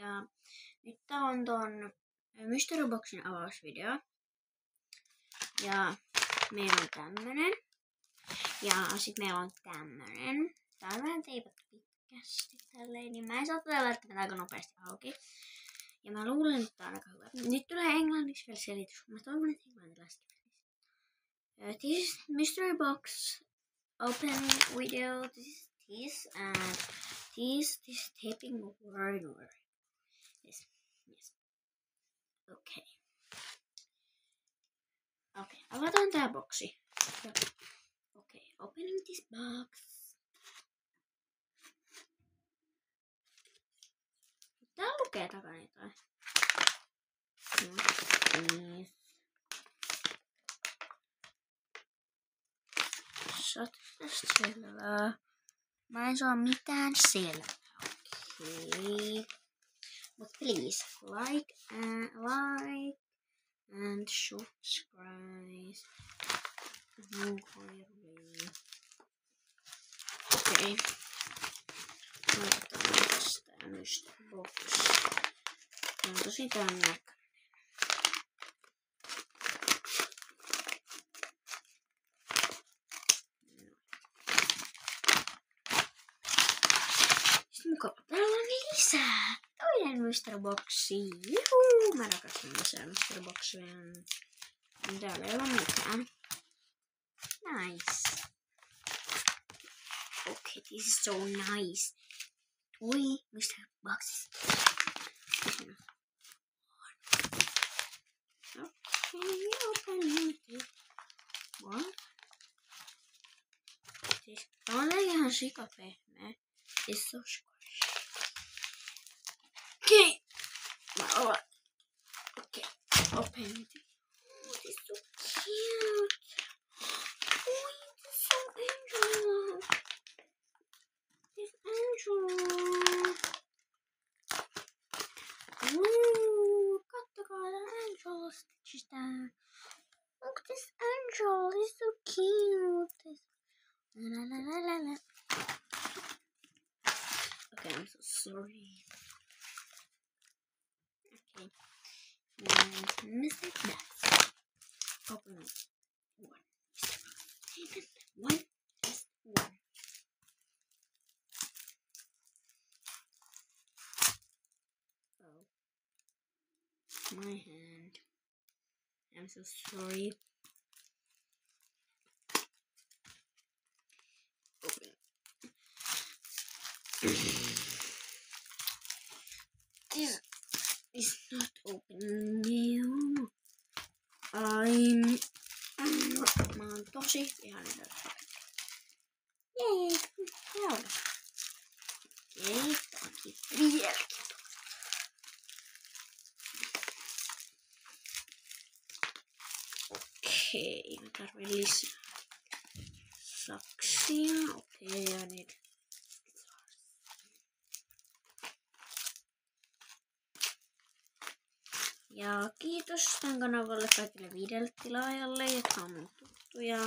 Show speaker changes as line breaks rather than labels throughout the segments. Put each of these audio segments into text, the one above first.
Ja nyt tää on ton Mystery Boxin avausvideo. Ja meillä on tämmönen. Ja sit meillä on tämmönen. Tää on vähän teipattu pitkästi tälleen, niin mä en saa tätä välttämättä aika nopeasti auki. Ja mä luulen, että tää on aika hyvä. Nyt tulee englanniksi vielä selitys. Mä toivon, että englantilaisesti. This is Mystery Box opening video. This and this taping word. Yes. Okay. Avataan tää boksi. Okay, opening this box. Tää lukee takana jotain. Yes. Saat tästä selvää. Mä en saa mitään selvää. Okay. But please like and subscribe. Okei. Laitetaan tästä Mystery Box. On tosi tän näköinen. Sitten mukaan täällä on lisää. Toinen Mystery Boxi. Juhuu! Mä rakastan lisää Mystery Boxia. Täällä ei ole mitään. Nice. Okay, this is so nice. Toy Mystery Boxes. Okay, open it. What? Siis tää on ihan sikapehmeä. It's so squishy. Okay. Okay, open it. Oh, this is so cute. Oh, this is so angel. This angel. Ooh, kattokaa tän angel stitchistä. Look, this angel is so cute. La la la la la. Okay, I'm so sorry. Okay. Mr. Box. Open it. One. One. Just one. Oh. My hand. I'm so sorry. Open. This is not open now. Mä oon tosi vihainen tästä. Jee, joo. Okei, tää onkin vieläkin. Okei, mä tarvin lisää saksia. Okei, ja nyt. Ja kiitos tämän kanavalle kaikille 5 tilaajalle, jotka on mun tuttuja.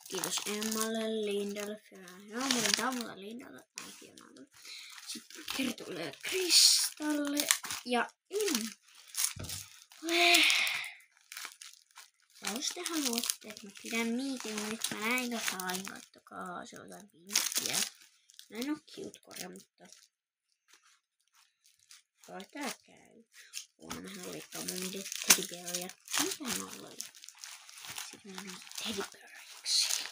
Kiitos Emmalle, Lindalle, Fionalle, Lindalle, Fionalle. Sitten Kertulle ja Kristalle ja Immalle. Ja jos te haluatte, että mä pidän meeting nyt, mä näin jotain, kattokaa, se on jotain pinkkiä. Mä en oo cute korja, mutta kai tää käy. Mehän leikkaa mun teddybearia. Mitähän on ollut? Sitten meillä on teddybeariksi.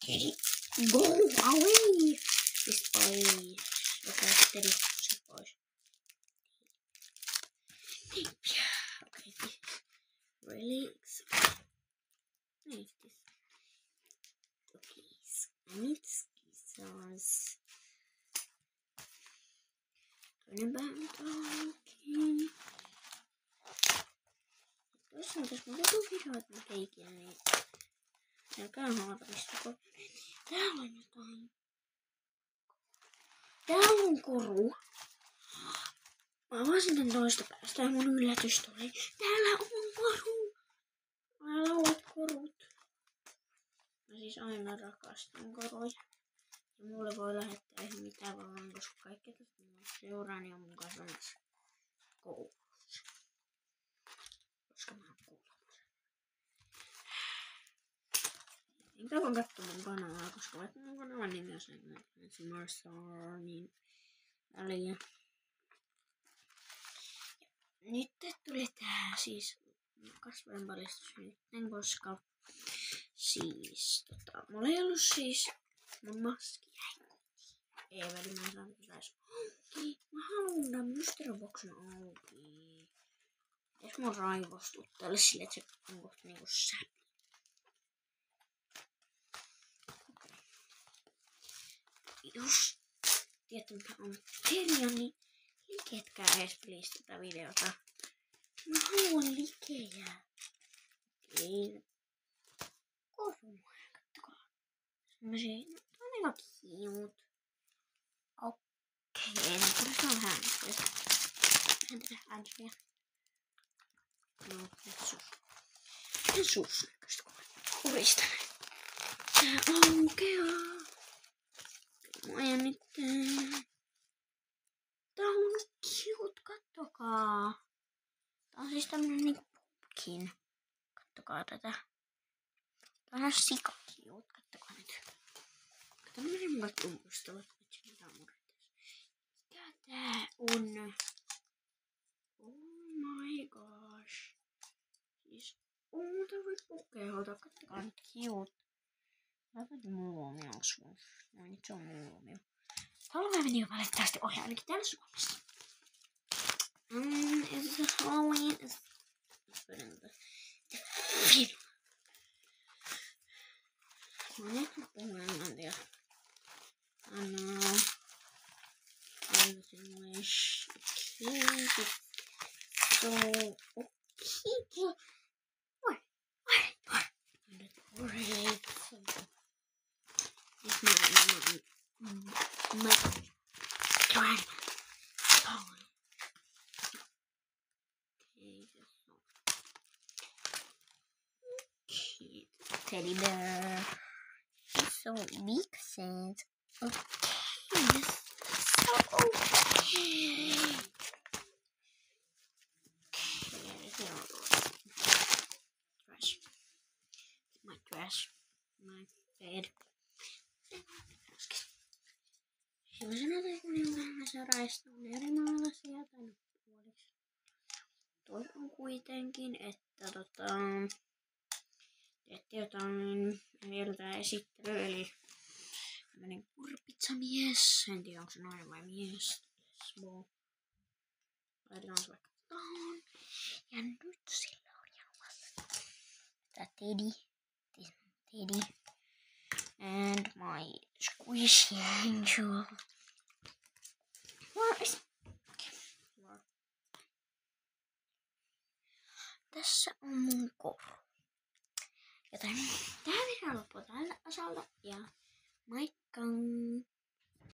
Teddy, go away! Siis pois. Joka teddy, se pois. Okay, this really exciting. Nice this. Okay, I need scissors. Toinen okay. Toisaalta jos mä joku videoit mä teikin, niin älkää haataristako. Täällä on jotain. Täällä on koru. Mä avasin tän toista päästä ja mun yllätys tuli. Täällä on koru. Mä lauat korut. Mä siis aina rakastan koruja. Ja mulle voi lähettää ihan mitä tavallaan, koska kaikki tästä mulla seuraan ja mun kanssa myös koulussa. Koska mä oon kuulemassa. Enkä vaan katso mun kanavaa, koska vaikka mun kanavan nimi on sen Marstar, niin väliä. Nyt tuli tää siis kasvojen paljastus nytten, koska siis mulla ei ollut siis mun maski jäi kotiin. Eeveli, mä en saanut tätä edes auki. Mä haluun tän mysteryboxin auki. Ees mun raivostut tälle sille, et se on kohta niinku säpi. Jos tiedätte mikä on kirja, niin liketkää ees please tätä videota. Mä haluan likejä. Ei. Kormoja, kattokaa. Semmosia, tää on aika cute. Okei, no kyllä se on häntä. Vähän tätä häntä vielä. No, se suus näköistä, kun mä kuristan. Tää aukeaa. Mä jännittää. Tää on cute, kattokaa. Tää on siis tämmönen niinku pumpkin. Kattokaa tätä. Tää on sika cute, kattokaa nyt. Tämmönen mulle tumpustava, että mitä on mikä tää on? Oh my gosh. Siis, tää voi pukehota, kattokaa nyt cute. Laitan muumio sun. No nyt se on muumio. Haluan meni jo valitettavasti ohi, ainakin täällä Suomessa. Is it Halloween? Mä nyt puhun englantia. I know. English. Okay. So, okay. What? Great. This my grandma. Oh. Okay, teddy bear. So makes sense. Okay, this is so okay. Trash. My trash. My bed. Sellaisena taikunin raista on eri maalaisia tai puoliksi. Toi on kuitenkin, että tehtiin jotain vielä tää esittely, eli tämmönen kurpitsamies. En tiedä onko se nainen vai mies. Laitetaan se vaikka tohon. Ja nyt sillä on jalassa tää Teddy. And my squishy angel. Where is... Tässä on mun koru. Joten tää video loppuu tältä osalta ja moikka!